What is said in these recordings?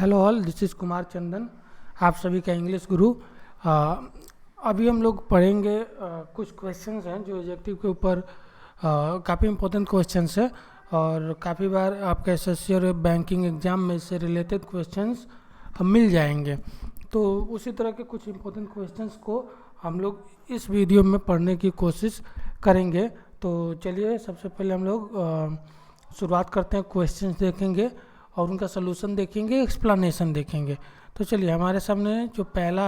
Hello all, this is Kumar Chandan, आप सभी का इंग्लिश गुरु। अभी हम लोग पढ़ेंगे कुछ क्वेश्चंस हैं जो एडजेक्टिव के ऊपर काफ़ी इंपॉर्टेंट क्वेश्चंस है और काफ़ी बार आपके एसएससी और बैंकिंग एग्जाम में इससे रिलेटेड क्वेश्चंस मिल जाएंगे। तो उसी तरह के कुछ इंपॉर्टेंट क्वेश्चंस को हम लोग इस वीडियो में पढ़ने की कोशिश करेंगे। तो चलिए सबसे पहले हम लोग शुरुआत करते हैं, क्वेश्चंस देखेंगे और उनका सलूशन देखेंगे, एक्सप्लेनेशन देखेंगे। तो चलिए हमारे सामने जो पहला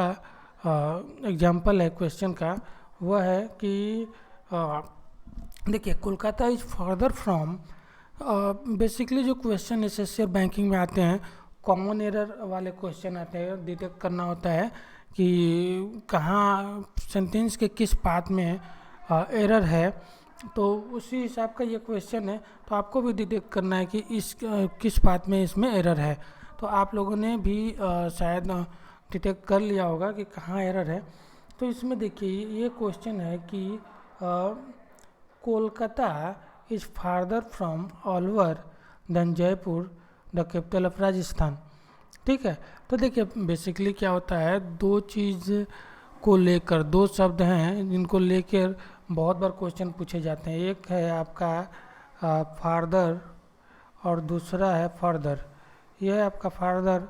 एग्जाम्पल है क्वेश्चन का वह है कि देखिए, Kolkata is further from. Basically जो क्वेश्चन एसएससी और बैंकिंग में आते हैं, कॉमन एरर वाले क्वेश्चन आते हैं। डिटेक्ट करना होता है कि कहाँ सेंटेंस के किस पार्ट में एरर है, तो उसी हिसाब का ये क्वेश्चन है। तो आपको भी डिटेक्ट करना है कि इस किस बात में इसमें एरर है। तो आप लोगों ने भी शायद डिटेक्ट कर लिया होगा कि कहाँ एरर है। तो इसमें देखिए ये क्वेश्चन है कि Kolkata is farther from Alwar than Jaipur, the capital of Rajasthan. ठीक है, तो देखिए बेसिकली क्या होता है, दो चीज़ को लेकर, दो शब्द हैं जिनको लेकर बहुत बार क्वेश्चन पूछे जाते हैं। एक है आपका फार्दर और दूसरा है फर्दर। यह है आपका फार्दर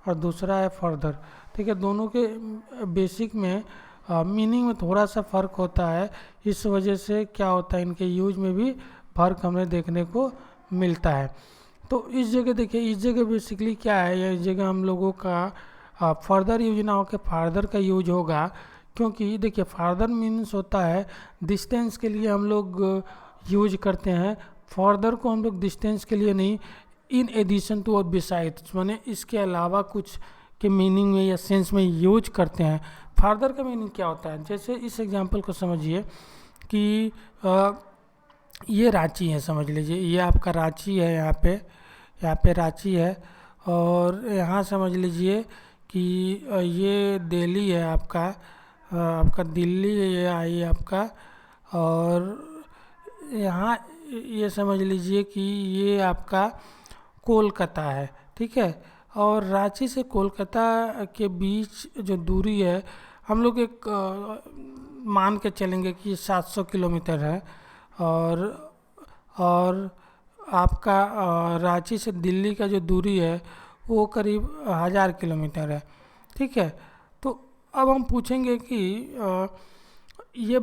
और दूसरा है फर्दर। ठीक है, दोनों के बेसिक में मीनिंग में थोड़ा सा फ़र्क होता है। इस वजह से क्या होता है, इनके यूज में भी फ़र्क हमें देखने को मिलता है। तो इस जगह देखिए, इस जगह बेसिकली क्या है, इस जगह हम लोगों का फर्दर यूज ना होकर फार्दर का यूज होगा। क्योंकि देखिए फार्दर मीन्स होता है डिस्टेंस के लिए हम लोग यूज करते हैं। फर्दर को हम लोग डिस्टेंस के लिए नहीं, इन एडिशन टू और बिसाइड्स, माने इसके अलावा कुछ के मीनिंग में या सेंस में यूज करते हैं। फार्दर का मीनिंग क्या होता है, जैसे इस एग्जांपल को समझिए कि ये रांची है, समझ लीजिए ये आपका रांची है, यहाँ पे रांची है। और यहाँ समझ लीजिए कि ये दिल्ली है, आपका दिल्ली ये आई आपका। और यहाँ ये समझ लीजिए कि ये आपका कोलकाता है। ठीक है, और रांची से कोलकाता के बीच जो दूरी है, हम लोग एक मान के चलेंगे कि 700 किलोमीटर है। और आपका रांची से दिल्ली का जो दूरी है वो करीब 1000 किलोमीटर है। ठीक है, तो अब हम पूछेंगे कि ये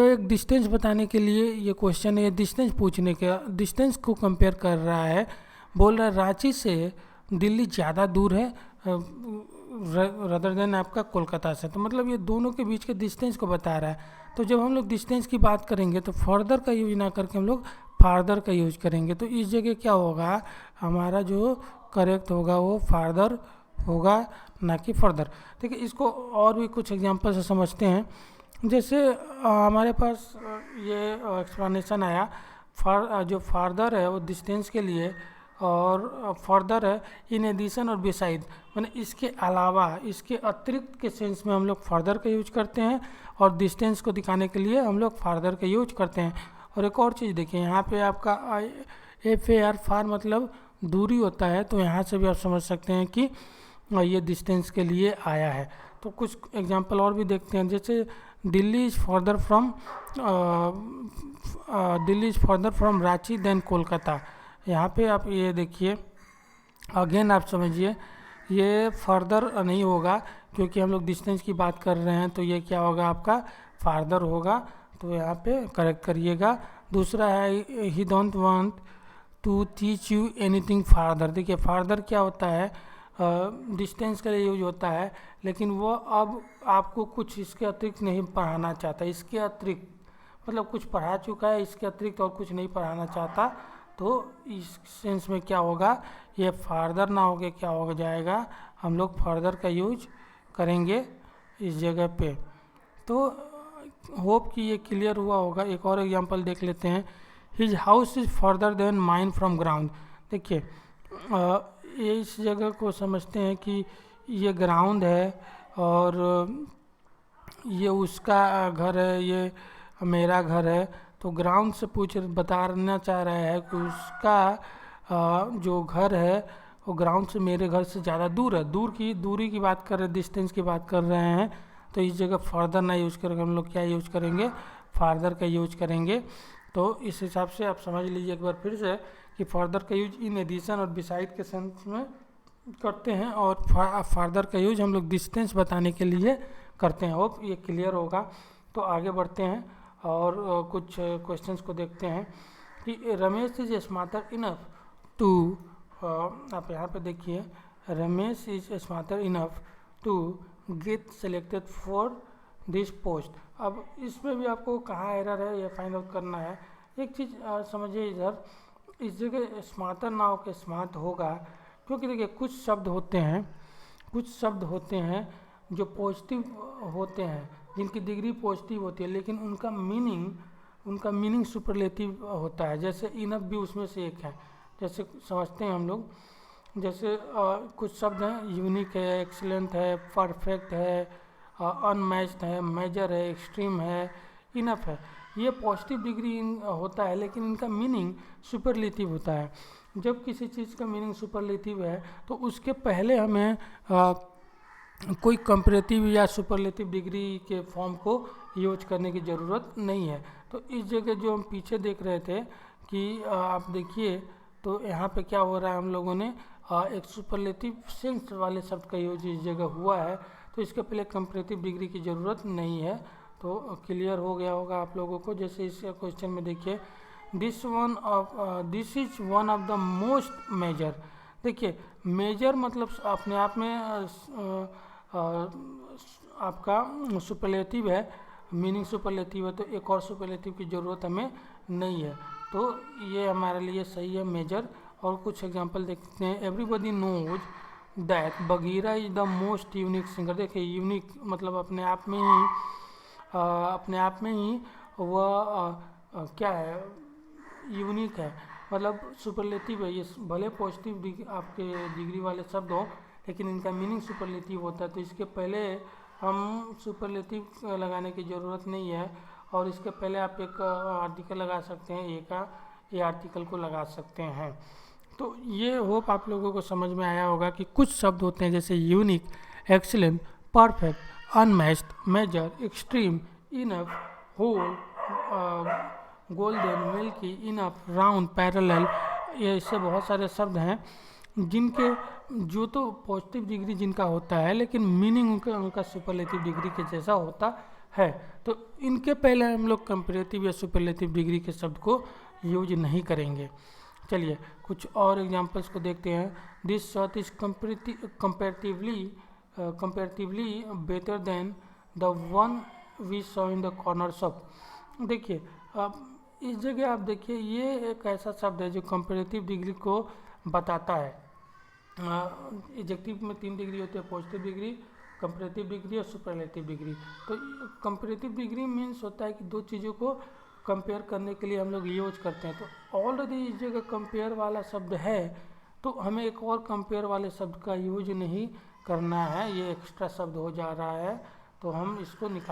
एक डिस्टेंस बताने के लिए ये क्वेश्चन है। ये डिस्टेंस पूछने के, डिस्टेंस को कंपेयर कर रहा है, बोल रहा है रांची से दिल्ली ज़्यादा दूर है रदर देन आपका कोलकाता से। तो मतलब ये दोनों के बीच के डिस्टेंस को बता रहा है। तो जब हम लोग डिस्टेंस की बात करेंगे तो फर्दर का यूज ना करके हम लोग फार्दर का यूज करेंगे। तो इस जगह क्या होगा, हमारा जो करेक्ट होगा वो फार्दर होगा, ना कि फर्दर। ठीक है, इसको और भी कुछ एग्जांपल से समझते हैं। जैसे हमारे पास ये एक्सप्लेनेशन आया, जो फार्दर है वो डिस्टेंस के लिए, और फर्दर है इन एडिशन और बिसाइड, मैंने इसके अलावा, इसके अतिरिक्त के सेंस में हम लोग फर्दर का यूज करते हैं, और डिस्टेंस को दिखाने के लिए हम लोग फार्दर का यूज करते हैं। और एक और चीज़ देखिए, यहाँ पे आपका FAR फार मतलब दूरी होता है। तो यहाँ से भी आप समझ सकते हैं कि ये डिस्टेंस के लिए आया है। तो कुछ एग्जांपल और भी देखते हैं, जैसे Delhi is further from Ranchi than Kolkata. यहाँ पे आप ये देखिए, अगेन आप समझिए ये फर्दर नहीं होगा, क्योंकि हम लोग डिस्टेंस की बात कर रहे हैं। तो ये क्या होगा, आपका फार्दर होगा। तो यहाँ पे करेक्ट करिएगा। दूसरा है he don't want to teach you anything farther. देखिए फार्दर क्या होता है, डिस्टेंस के लिए यूज होता है, लेकिन वो अब आपको कुछ इसके अतिरिक्त नहीं पढ़ाना चाहता। इसके अतिरिक्त मतलब कुछ पढ़ा चुका है, इसके अतिरिक्त और कुछ नहीं पढ़ाना चाहता। तो इस सेंस में क्या होगा, ये फार्दर ना होके क्या हो जाएगा, हम लोग फर्दर का यूज करेंगे इस जगह पे। तो होप कि ये क्लियर हुआ होगा। एक और एग्जांपल देख लेते हैं, his house is further than mine from ground. देखिए ये इस जगह को समझते हैं कि ये ग्राउंड है और ये उसका घर है, ये मेरा घर है। तो ग्राउंड से बताना चाह रहा है कि उसका जो घर है वो ग्राउंड से मेरे घर से ज़्यादा दूर है, दूरी की बात कर रहे हैं, डिस्टेंस की बात कर रहे हैं, तो इस जगह फर्दर ना यूज करके हम लोग क्या यूज करेंगे, फार्दर का यूज करेंगे। तो इस हिसाब से आप समझ लीजिए एक बार फिर से कि फर्दर का यूज इन एडिशन और बिसाइड के सेंस में करते हैं, और फार्दर का यूज हम लोग डिस्टेंस बताने के लिए करते हैं। होप ये क्लियर होगा। तो आगे बढ़ते हैं और कुछ क्वेश्चंस को देखते हैं कि Ramesh is smarter enough to, आप यहाँ पे देखिए, Ramesh is smarter enough to get selected for this post. अब इसमें भी आपको कहाँ एरर है ये फाइंड आउट करना है। एक चीज़ समझिए इधर, इस जगह स्मार्टर ना होकर स्मार्ट होगा, क्योंकि देखिए कुछ शब्द होते हैं जो पॉजिटिव होते हैं, जिनकी डिग्री पॉजिटिव होती है, लेकिन उनका मीनिंग सुपरलेटिव होता है। जैसे इनफ भी उसमें से एक है। जैसे समझते हैं हम लोग, जैसे कुछ शब्द हैं, यूनिक है, एक्सीलेंट है, परफेक्ट है, अनमैच्ड है, मेजर है, एक्सट्रीम है, इनफ है। ये पॉजिटिव डिग्री होता है, लेकिन इनका मीनिंग सुपरलेटिव होता है। जब किसी चीज़ का मीनिंग सुपरलेटिव है तो उसके पहले हमें कोई कंपैरेटिव या सुपरलेटिव डिग्री के फॉर्म को यूज करने की ज़रूरत नहीं है। तो इस जगह जो हम पीछे देख रहे थे कि आप देखिए, तो यहाँ पे क्या हो रहा है, हम लोगों ने एक सुपरलेटिव सेंस वाले शब्द का यूज इस जगह हुआ है, तो इसके पहले कंपैरेटिव डिग्री की ज़रूरत नहीं है। तो क्लियर हो गया होगा आप लोगों को। जैसे इस क्वेश्चन में देखिए, this is one of the most major. देखिए मेजर मतलब अपने आप में आपका सुपरलेटिव है, मीनिंग सुपरलेटिव है, तो एक और सुपरलेटिव की ज़रूरत हमें नहीं है। तो ये हमारे लिए सही है मेजर। और कुछ एग्जांपल देखते हैं। Everybody knows that Bagheera is the most unique singer. देखिए यूनिक मतलब अपने आप में ही वह क्या है, यूनिक है, मतलब सुपरलेटिव है। ये भले पॉजिटिव आपके डिग्री वाले शब्द हो, लेकिन इनका मीनिंग सुपरलेटिव होता है। तो इसके पहले हम सुपरलेटिव लगाने की ज़रूरत नहीं है, और इसके पहले आप एक आर्टिकल लगा सकते हैं, ये आर्टिकल को लगा सकते हैं। तो ये होप आप लोगों को समझ में आया होगा कि कुछ शब्द होते हैं जैसे unique, excellent, perfect, unmatched, major, extreme, enough, whole, golden, milky, enough, round, parallel, ये इससे बहुत सारे शब्द हैं जिनके जो तो पॉजिटिव डिग्री जिनका होता है, लेकिन मीनिंग उनका सुपरलेटिव डिग्री के जैसा होता है। तो इनके पहले हम लोग कंपैरेटिव या सुपरलेटिव डिग्री के शब्द को यूज नहीं करेंगे। चलिए कुछ और एग्जांपल्स को देखते हैं। This shot is comparatively better than the one we saw in the corner shop. देखिए अब इस जगह आप देखिए, ये एक ऐसा शब्द है जो कंपैरेटिव डिग्री को बताता है। एडजेक्टिव में 3 डिग्री होती है, पॉजिटिव डिग्री, कंपैरेटिव डिग्री और सुपरलेटिव डिग्री। तो कंपैरेटिव डिग्री मीन्स होता है कि दो चीज़ों को कंपेयर करने के लिए हम लोग यूज करते हैं। तो ऑलरेडी इस जगह कंपेयर वाला शब्द है, तो हमें एक और कंपेयर वाले शब्द का यूज नहीं करना है, ये एक्स्ट्रा शब्द हो जा रहा है, तो हम इसको निकाल